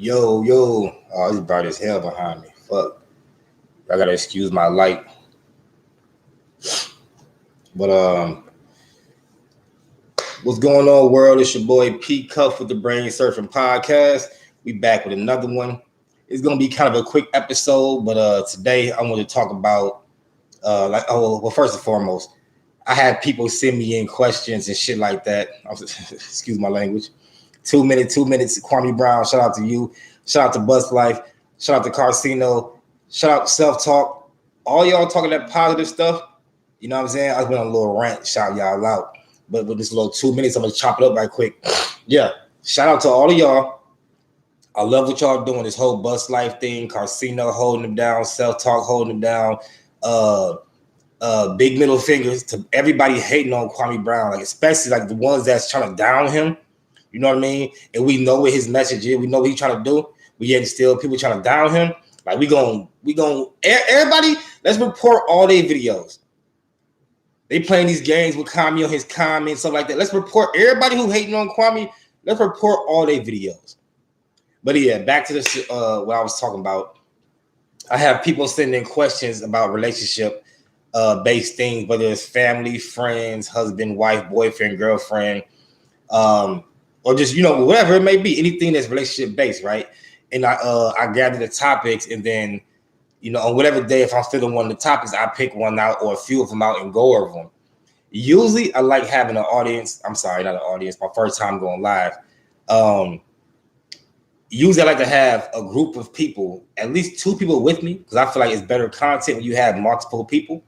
Yo. Oh, it's bright as hell behind me. Fuck. I gotta excuse my light. But what's going on, world? It's your boy P Cuff with the BrainSurfin Podcast. We back with another one. It's gonna be kind of a quick episode, but today I want to talk about first and foremost, I had people send me in questions and shit like that. Excuse my language. 2 minutes. Kwame Brown, shout out to you. Shout out to Bust Life. Shout out to Carcino. Shout out to Self Talk. All y'all talking that positive stuff. You know what I'm saying? I went on a little rant, shout y'all out. But with this little 2 minutes, I'm gonna chop it up right quick. Yeah. Shout out to all of y'all. I love what y'all doing. This whole Bust Life thing. Carcino holding them down. Self Talk holding them down. Big middle fingers to everybody hating on Kwame Brown, like especially like the ones that's trying to down him. You know what I mean? And we know what his message is. We know what he's trying to do. We yet still people trying to down him. Like we gon' everybody. Let's report all their videos. They playing these games with Kwame on his comments, stuff like that. Let's report everybody who hating on Kwame. Let's report all their videos. But yeah, back to this. What I was talking about. I have people sending questions about relationship based things, whether it's family, friends, husband, wife, boyfriend, girlfriend, or just, you know, whatever it may be, anything that's relationship based, right? And I gather the topics, and then, you know, on whatever day, if I'm feeling one of the topics, I pick one out or a few of them out and go over them. Usually I like having an audience. I'm sorry, not an audience. My first time going live. Usually I like to have a group of people, at least 2 people with me, because I feel like it's better content when you have multiple people.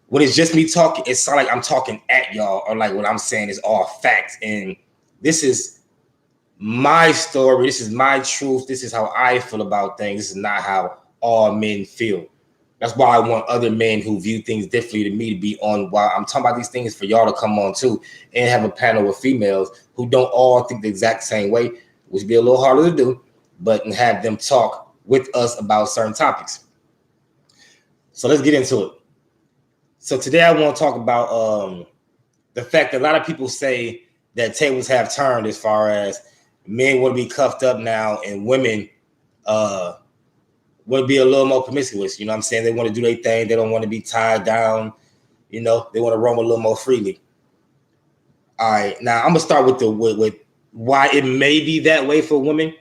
When it's just me talking, it sounds like I'm talking at y'all, or like what I'm saying is all facts. And this is my story. This is my truth. This is how I feel about things. This is not how all men feel. That's why I want other men who view things differently to me to be on while I'm talking about these things, for y'all to come on too and have a panel of females who don't all think the exact same way, which would be a little harder to do, but and have them talk with us about certain topics. So let's get into it. So today I want to talk about the fact that a lot of people say that tables have turned as far as men want to be cuffed up now and women want to be a little more promiscuous. You know what I'm saying? They want to do their thing. They don't want to be tied down. You know, they want to roam a little more freely. All right. Now I'm going to start with why it may be that way for women.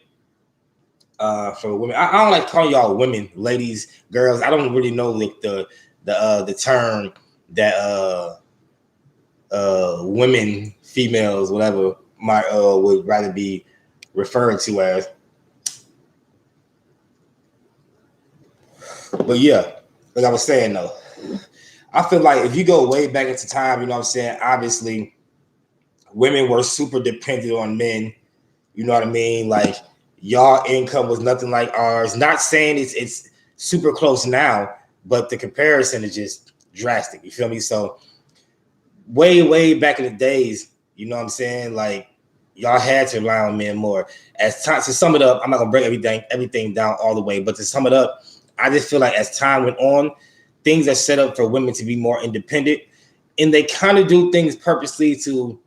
For women, I don't like calling y'all women, ladies, girls. I don't really know the term that women, females, whatever, might would rather be referred to as. But yeah, like I was saying though, I feel like if you go way back into time, you know what I'm saying, obviously women were super dependent on men. You know what I mean? Like y'all income was nothing like ours. Not saying it's super close now, but the comparison is just drastic. You feel me? So way back in the days, you know what I'm saying? Like y'all had to rely on men more. As time to sum it up, I'm not gonna break everything down all the way, but to sum it up, I just feel like as time went on, things are set up for women to be more independent, and they kind of do things purposely to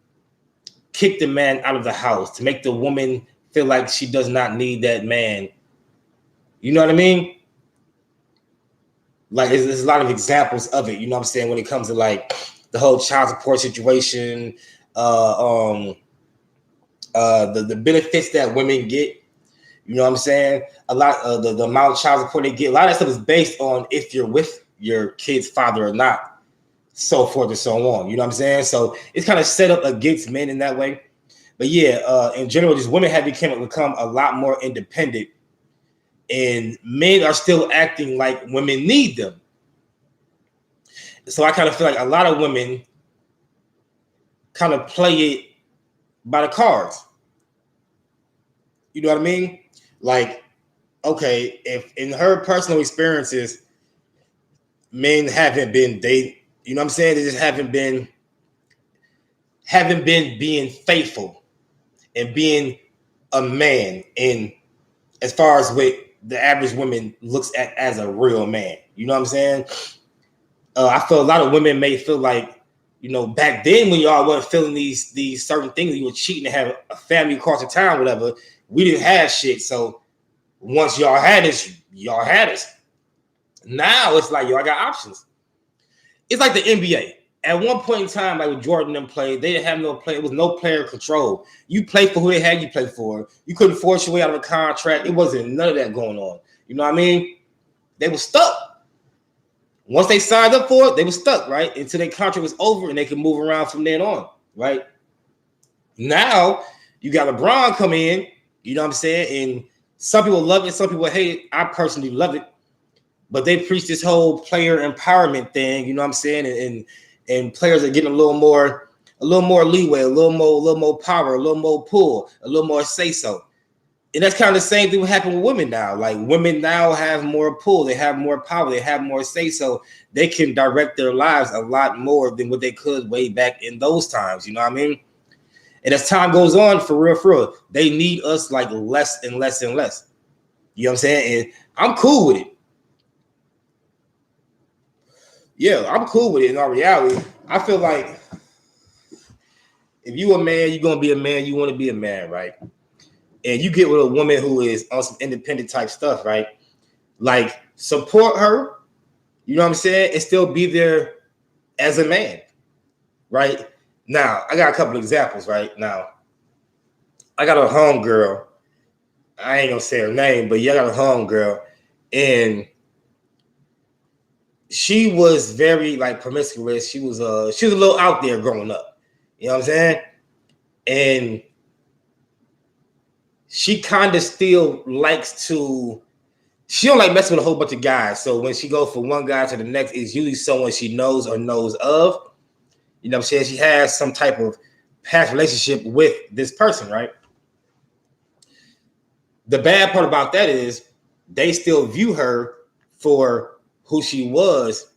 kick the man out of the house, to make the woman feel like she does not need that man. You know what I mean? Like there's a lot of examples of it, you know what I'm saying, when it comes to like the whole child support situation, the benefits that women get, you know what I'm saying? A lot of the amount of child support they get, a lot of that stuff is based on if you're with your kid's father or not, so forth and so on. You know what I'm saying? So it's kind of set up against men in that way. But yeah, in general, these women have become a lot more independent, and men are still acting like women need them. So I kind of feel like a lot of women kind of play it by the cards. You know what I mean? Like, okay, if in her personal experiences, men haven't been dating, you know what I'm saying? They just haven't been being faithful and being a man in as far as what the average woman looks at as a real man. You know what I'm saying? I feel a lot of women may feel like, you know, back then when y'all weren't feeling these certain things, you were cheating to have a family across the town, whatever. we didn't have shit. So once y'all had us, y'all had us. Now it's like, yo, I got options. It's like the NBA. At one point in time, like when Jordan them played, they didn't have no play. It was no player control. You play for who they had you play for. You couldn't force your way out of a contract. It wasn't none of that going on. You know what I mean? They were stuck. Once they signed up for it, they were stuck, right? Until their contract was over and they could move around from then on, right? Now, you got LeBron come in, you know what I'm saying? And some people love it, some people hate it. I personally love it. But they preach this whole player empowerment thing, you know what I'm saying? And players are getting a little more leeway, a little more power, a little more pull, a little more say so. And that's kind of the same thing what happened with women now. Like women now have more pull, they have more power, they have more say so. They can direct their lives a lot more than what they could way back in those times. You know what I mean? And as time goes on, for real, they need us like less and less and less. You know what I'm saying? And I'm cool with it. Yeah, I'm cool with it in all reality. I feel like if you a man, you're going to be a man, you want to be a man, right? And you get with a woman who is on some independent type stuff, right? Like, support her, you know what I'm saying? And still be there as a man, right? Now, I got a couple examples, right? Now, I got a homegirl. I ain't going to say her name, but yeah, I got a homegirl. And she was very, like, promiscuous. She was a little out there growing up. You know what I'm saying? And she kind of still likes to, she don't like messing with a whole bunch of guys. So when she goes from one guy to the next, it's usually someone she knows or knows of. You know what I'm saying? She has some type of past relationship with this person, right? The bad part about that is they still view her for who she was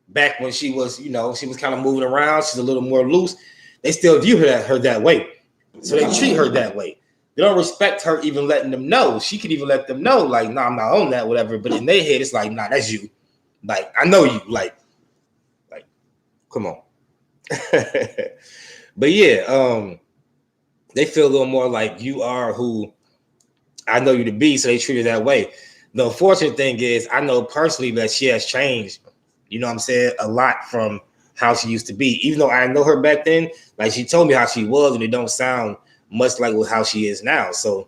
back when she was, you know, she was kind of moving around. She's a little more loose. They still view her that way. So they treat her that way. They don't respect her even letting them know. She could even let them know, like, nah, I'm not on that, whatever. But in their head, it's like, nah, that's you. Like, I know you. Like, come on. But yeah, they feel a little more like you are who I know you to be, so they treat her that way. The unfortunate thing is, I know personally that she has changed, you know what I'm saying, a lot from how she used to be. Even though I know her back then, like she told me how she was, and it don't sound much like how she is now. So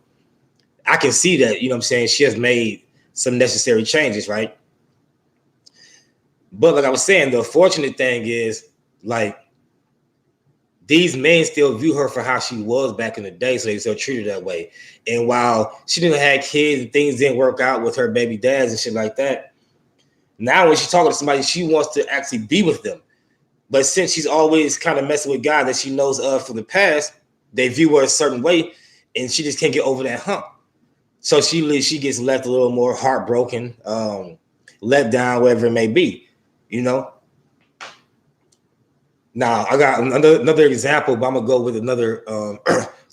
I can see that, you know what I'm saying, she has made some necessary changes, right? But like I was saying, the unfortunate thing is, like, these men still view her for how she was back in the day, so they still treat her that way. And while she didn't have kids and things didn't work out with her baby dads and shit like that, now when she's talking to somebody, she wants to actually be with them. But since she's always kind of messing with guys that she knows of from the past, they view her a certain way, and she just can't get over that hump. So she gets left a little more heartbroken, let down, whatever it may be, you know. Now I got another example, but I'm gonna go with another.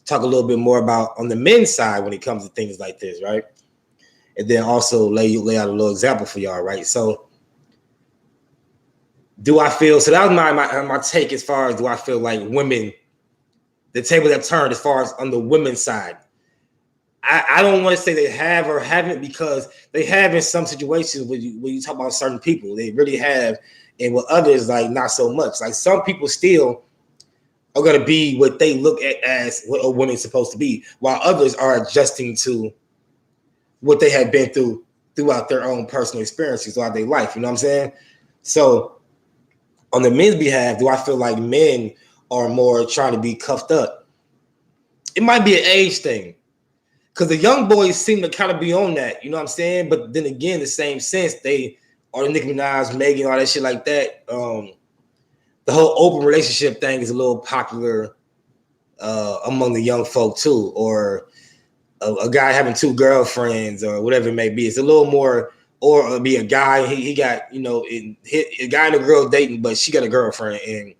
Talk a little bit more about on the men's side when it comes to things like this, right? And then also lay out a little example for y'all, right? So, do I feel? So that was my take as far as do I feel like women, the table that turned as far as on the women's side. I don't want to say they have or haven't, because they have in some situations when you talk about certain people, they really have, and with others, like not so much. Like some people still are going to be what they look at as what a woman's supposed to be, while others are adjusting to what they have been through throughout their own personal experiences throughout their life. You know what I'm saying? So on the men's behalf, do I feel like men are more trying to be cuffed up? It might be an age thing, because the young boys seem to kind of be on that. You know what I'm saying? But then again, the same sense, they are Nicki Minaj, Megan, all that shit like that. The whole open relationship thing is a little popular among the young folk too, or a guy having two girlfriends or whatever it may be. It's a little more, or it'll be a guy, he got, you know, a guy and a girl dating, but she got a girlfriend and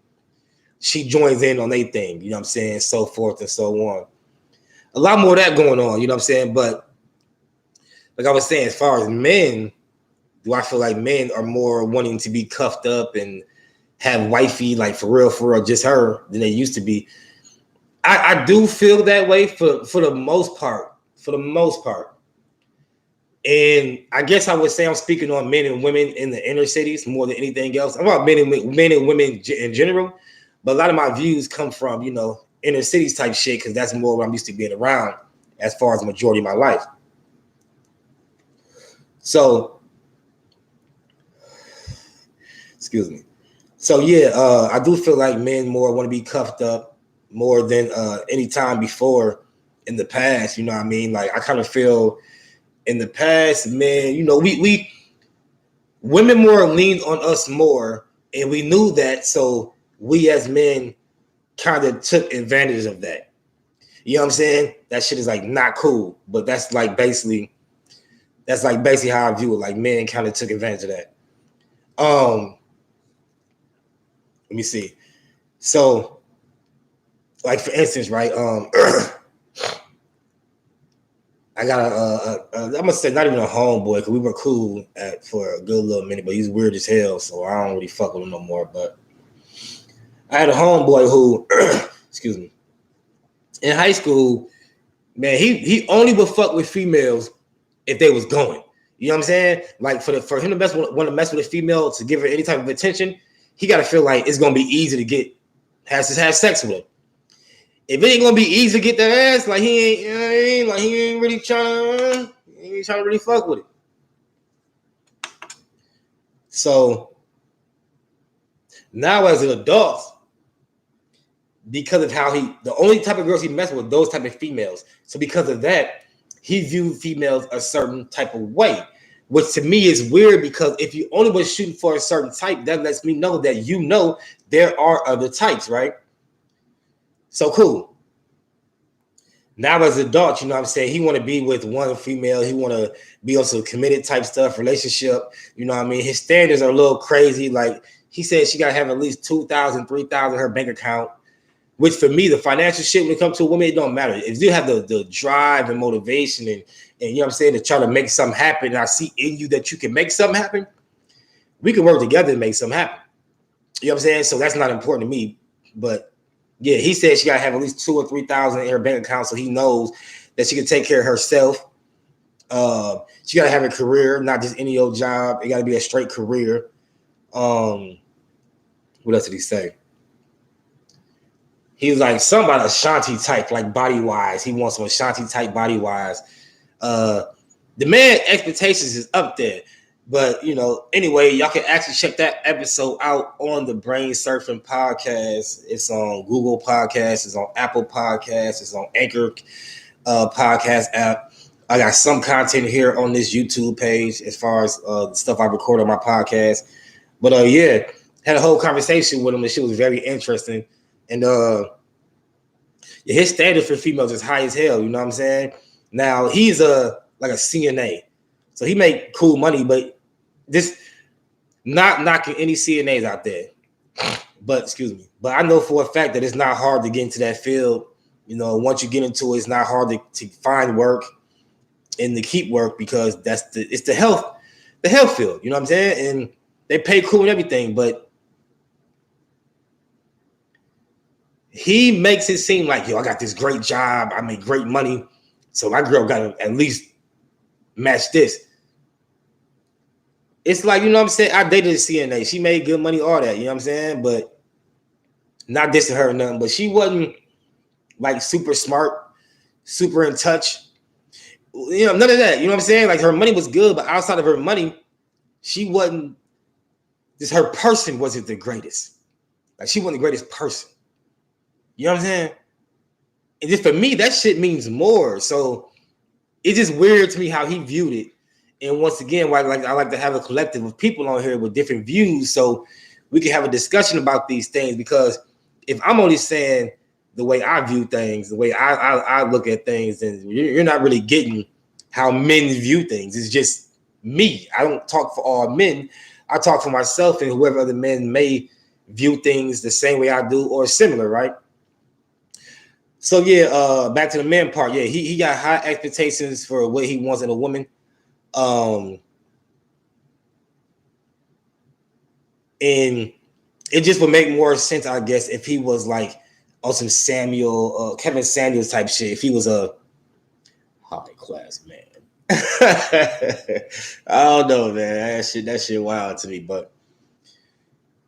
she joins in on their thing, you know what I'm saying, so forth and so on. A lot more of that going on, you know what I'm saying? But like I was saying, as far as men, do I feel like men are more wanting to be cuffed up and have wifey, like for real, just her, than they used to be? I do feel that way for the most part. for the most part. And I guess I would say I'm speaking on men and women in the inner cities more than anything else. I'm about men and women in general, but a lot of my views come from, inner cities type shit because that's more what I'm used to being around as far as the majority of my life. So, excuse me. So yeah, I do feel like men more want to be cuffed up more than any time before in the past. You know what I mean? Like I kind of feel in the past, men, we women more leaned on us more, and we knew that. So we as men kind of took advantage of that. You know what I'm saying? That shit is like not cool, but that's like basically how I view it. Like men kind of took advantage of that. Let me see. So, like for instance, right? I got I'm gonna say not even a homeboy because we were cool for a good little minute, but he's weird as hell, so I don't really fuck with him no more. But I had a homeboy who, excuse me, in high school, man, he only would fuck with females if they was going. You know what I'm saying? Like for him to want to mess with a female to give her any type of attention, he got to feel like it's gonna be easy to have sex with her. If it ain't gonna be easy to get that ass, like he ain't really trying to really fuck with it. So now as an adult, because of how the only type of girls he messed with, those type of females. So because of that, he viewed females a certain type of way, which to me is weird because if you only was shooting for a certain type, that lets me know that there are other types, right? So cool. Now as an adult, you know what I'm saying? He want to be with one female. He want to be on some committed type stuff, relationship. You know what I mean? His standards are a little crazy. Like he said she got to have at least 2,000, 3,000 in her bank account, which for me, the financial shit when it comes to a woman, it don't matter. If you have the drive and motivation and you know what I'm saying, to try to make something happen, and I see in you that you can make something happen, we can work together and make something happen. You know what I'm saying? So that's not important to me, but yeah, he said she got to have at least 2,000 or 3,000 in her bank account so he knows that she can take care of herself. She got to have a career, not just any old job. It got to be a straight career. What else did he say? He was like somebody Ashanti type, like body wise. He wants some Ashanti type body wise. The man expectations is up there. But, anyway, y'all can actually check that episode out on the BrainSurfin Podcast. It's on Google Podcasts. It's on Apple Podcasts. It's on Anchor Podcast app. I got some content here on this YouTube page as far as the stuff I record on my podcast. But, yeah, had a whole conversation with him, and she was very interesting. And his standard for females is high as hell. You know what I'm saying? Now, he's like a CNA. So he make cool money, but this not knocking any CNAs out there. But I know for a fact that it's not hard to get into that field. Once you get into it, it's not hard to find work and to keep work because it's the health field. You know what I'm saying? And they pay cool and everything, but he makes it seem like, I got this great job. I make great money. So my girl got to at least match this. It's like, you know what I'm saying? I dated a CNA. She made good money, all that. You know what I'm saying? But not dissing her or nothing. But she wasn't like super smart, super in touch. None of that. You know what I'm saying? Like her money was good, but outside of her money, she wasn't, her person wasn't the greatest. Like she wasn't the greatest person. You know what I'm saying? And just for me, that shit means more. So it's just weird to me how he viewed it. And once again, I like to have a collective of people on here with different views so we can have a discussion about these things. Because if I'm only saying the way I view things, the way I look at things, then you're not really getting how men view things. It's just me. I don't talk for all men. I talk for myself and whoever other men may view things the same way I do or similar, right? So yeah, back to the men part. Yeah, he got high expectations for what he wants in a woman. And it just would make more sense, I guess, if he was like on some Kevin Samuels type shit. If he was a High class man. I don't know, man. That shit wild to me. But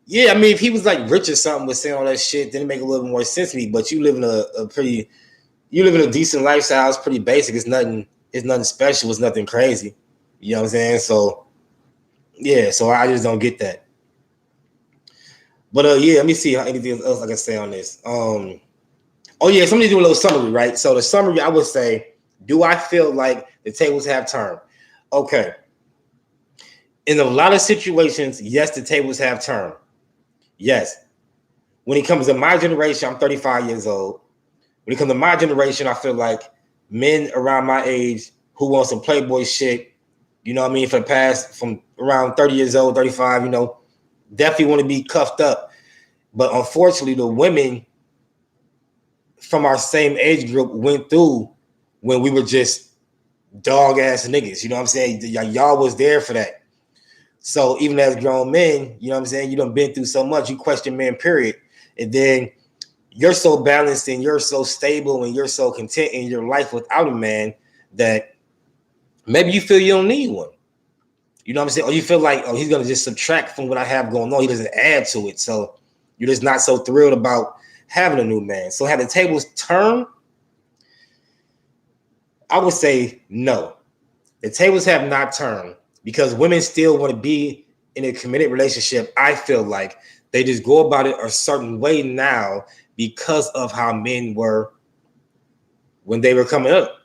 yeah, I mean, if he was like rich or something with saying all that shit, then it make a little more sense to me. But you live in you live in a decent lifestyle. It's pretty basic. It's nothing special. It's nothing crazy. You know what I'm saying? So yeah, so I just don't get that. But yeah, let me see how anything else I can say on this. Oh yeah, somebody do a little summary, right? So the summary, I would say, do I feel like the tables have turned? Okay. In a lot of situations, yes, the tables have turned. Yes. When it comes to my generation, I'm 35 years old. When it comes to my generation, I feel like men around my age who want some Playboy shit, you know what I mean, from around 30 years old, 35, you know, definitely want to be cuffed up. But unfortunately, the women from our same age group went through when we were just dog ass niggas. You know what I'm saying? Y'all was there for that. So even as grown men, you know what I'm saying? You done been through so much, you question men, period. And then you're so balanced and you're so stable and you're so content in your life without a man that maybe you feel you don't need one. You know what I'm saying? Or you feel like, oh, he's going to just subtract from what I have going on. He doesn't add to it. So you're just not so thrilled about having a new man. So have the tables turned? I would say no. The tables have not turned because women still want to be in a committed relationship. I feel like they just go about it a certain way now because of how men were when they were coming up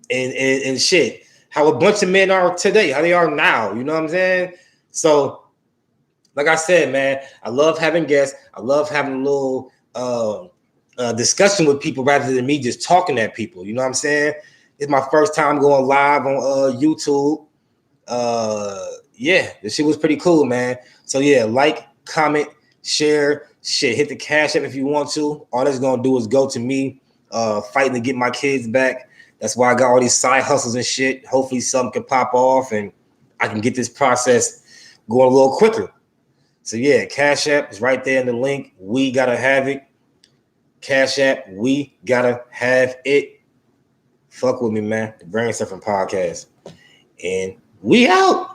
and shit. How a bunch of men are today, how they are now. You know what I'm saying? So, like I said, man, I love having guests. I love having a little discussion with people rather than me just talking at people. You know what I'm saying? It's my first time going live on YouTube. Yeah, this shit was pretty cool, man. So yeah, like, comment, share, shit, hit the cash app if you want to. All that's gonna do is go to me fighting to get my kids back. That's why I got all these side hustles and shit. Hopefully something can pop off and I can get this process going a little quicker. So yeah, cash app is right there in the link. We gotta have it. Cash app, we gotta have it. Fuck with me, man. The BrainSurfin Podcast. And we out.